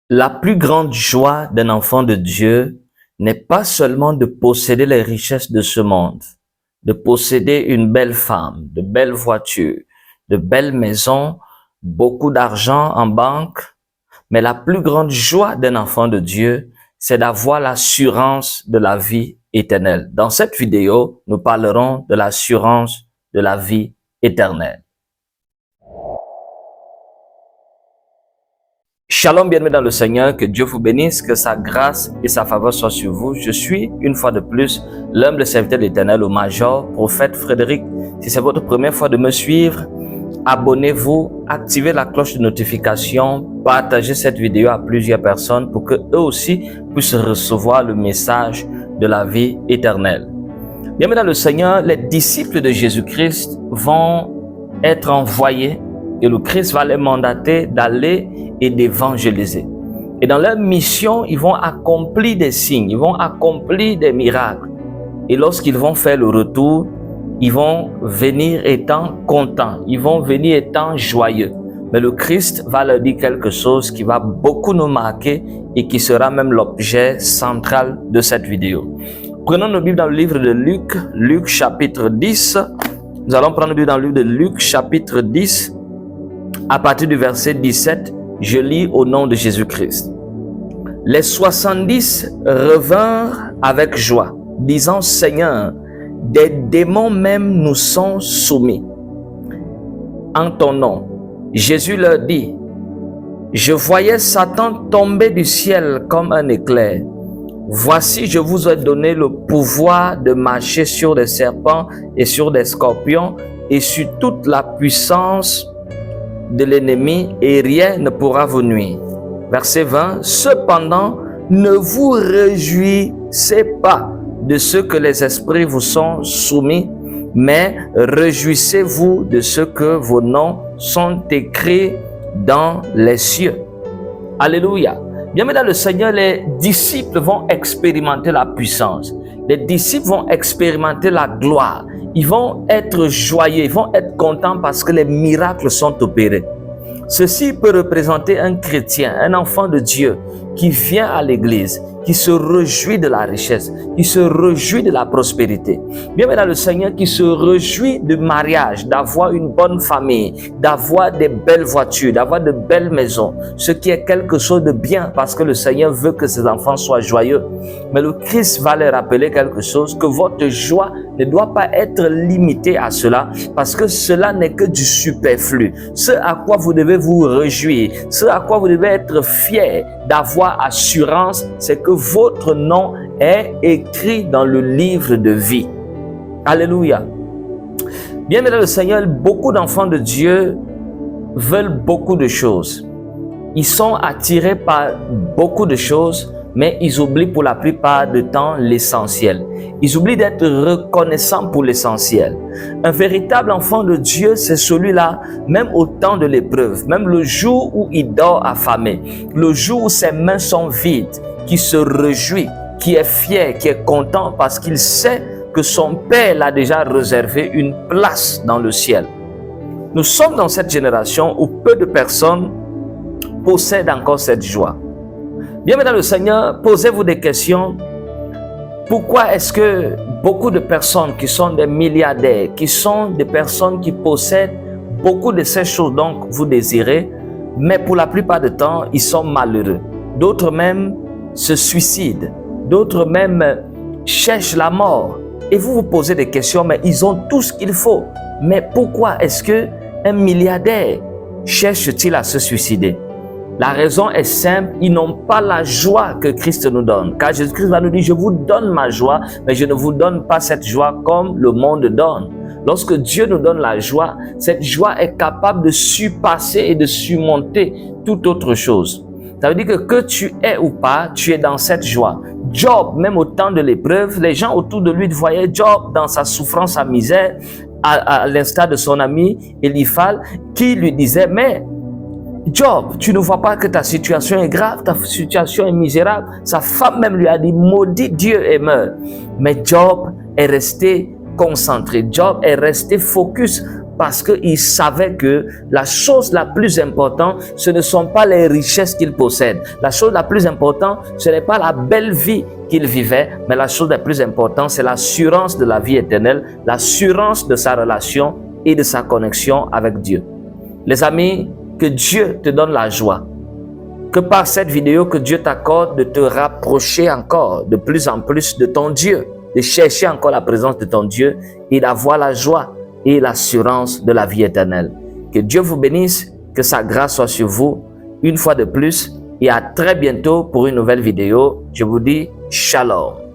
La plus grande joie d'un enfant de Dieu n'est pas seulement de posséder les richesses de ce monde, de posséder une belle femme, de belles voitures, de belles maisons, beaucoup d'argent en banque, mais la plus grande joie d'un enfant de Dieu, c'est d'avoir l'assurance de la vie éternelle. Dans cette vidéo, nous parlerons de l'assurance de la vie éternelle. Shalom, bienvenue dans le Seigneur, que Dieu vous bénisse, que sa grâce et sa faveur soient sur vous. Je suis, une fois de plus, l'humble serviteur de l'Éternel au Major, prophète Frédéric. Si c'est votre première fois de me suivre, abonnez-vous, activez la cloche de notification, partagez cette vidéo à plusieurs personnes pour que eux aussi puissent recevoir le message de la vie éternelle. Bienvenue dans le Seigneur, les disciples de Jésus-Christ vont être envoyés et le Christ va les mandater d'aller et d'évangéliser. Et dans leur mission, ils vont accomplir des signes, ils vont accomplir des miracles. Et lorsqu'ils vont faire le retour, ils vont venir étant contents, ils vont venir étant joyeux. Mais le Christ va leur dire quelque chose qui va beaucoup nous marquer et qui sera même l'objet central de cette vidéo. Prenons nos Bibles dans le livre de Luc, Luc chapitre 10. Nous allons prendre nos Bibles dans le livre de Luc chapitre 10. À partir du verset 17, je lis au nom de Jésus-Christ. Les 70 revinrent avec joie, disant, Seigneur, des démons même nous sont soumis en ton nom. Jésus leur dit, je voyais Satan tomber du ciel comme un éclair. Voici, je vous ai donné le pouvoir de marcher sur des serpents et sur des scorpions et sur toute la puissance de l'ennemi et rien ne pourra vous nuire. Verset 20. Cependant, ne vous réjouissez pas de ce que les esprits vous sont soumis, mais réjouissez-vous de ce que vos noms sont écrits dans les cieux. Alléluia. Bien, mais dans le Seigneur, les disciples vont expérimenter la puissance. Les disciples vont expérimenter la gloire. Ils vont être joyeux, ils vont être contents parce que les miracles sont opérés. Ceci peut représenter un chrétien, un enfant de Dieu qui vient à l'église, qui se réjouit de la richesse, qui se réjouit de la prospérité. Bien dans le Seigneur, qui se réjouit du mariage, d'avoir une bonne famille, d'avoir des belles voitures, d'avoir de belles maisons, ce qui est quelque chose de bien parce que le Seigneur veut que ses enfants soient joyeux. Mais le Christ va leur rappeler quelque chose, que votre joie ne doit pas être limitée à cela parce que cela n'est que du superflu. Ce à quoi vous devez vous réjouir, ce à quoi vous devez être fiers d'avoir assurance, c'est que votre nom est écrit dans le livre de vie. Alléluia. Bien aimé dans le Seigneur, beaucoup d'enfants de Dieu veulent beaucoup de choses. Ils sont attirés par beaucoup de choses, mais ils oublient pour la plupart du temps l'essentiel. Ils oublient d'être reconnaissants pour l'essentiel. Un véritable enfant de Dieu, c'est celui-là, même au temps de l'épreuve, même le jour où il dort affamé, le jour où ses mains sont vides, qui se réjouit, qui est fier, qui est content parce qu'il sait que son Père l'a déjà réservé une place dans le ciel. Nous sommes dans cette génération où peu de personnes possèdent encore cette joie. Bien, dans le Seigneur, posez-vous des questions. Pourquoi est-ce que beaucoup de personnes qui sont des milliardaires, qui sont des personnes qui possèdent beaucoup de ces choses dont vous désirez, mais pour la plupart du temps, ils sont malheureux. D'autres même se suicident. D'autres même cherchent la mort. Et vous vous posez des questions, mais ils ont tout ce qu'il faut. Mais pourquoi est-ce qu'un milliardaire cherche-t-il à se suicider? La raison est simple, ils n'ont pas la joie que Christ nous donne. Car Jésus-Christ va nous dire, je vous donne ma joie, mais je ne vous donne pas cette joie comme le monde donne. Lorsque Dieu nous donne la joie, cette joie est capable de surpasser et de surmonter toute autre chose. Ça veut dire que tu es ou pas, tu es dans cette joie. Job, même au temps de l'épreuve, les gens autour de lui voyaient Job dans sa souffrance, sa misère, à l'instar de son ami Eliphaz, qui lui disait, mais Job, tu ne vois pas que ta situation est grave, ta situation est misérable. Sa femme même lui a dit, maudit Dieu et meurt. Mais Job est resté concentré. Job est resté focus parce qu'il savait que la chose la plus importante, ce ne sont pas les richesses qu'il possède. La chose la plus importante, ce n'est pas la belle vie qu'il vivait, mais la chose la plus importante, c'est l'assurance de la vie éternelle, l'assurance de sa relation et de sa connexion avec Dieu. Les amis, que Dieu te donne la joie. Que par cette vidéo, que Dieu t'accorde de te rapprocher encore de plus en plus de ton Dieu, de chercher encore la présence de ton Dieu et d'avoir la joie et l'assurance de la vie éternelle. Que Dieu vous bénisse, que sa grâce soit sur vous une fois de plus et à très bientôt pour une nouvelle vidéo. Je vous dis Shalom.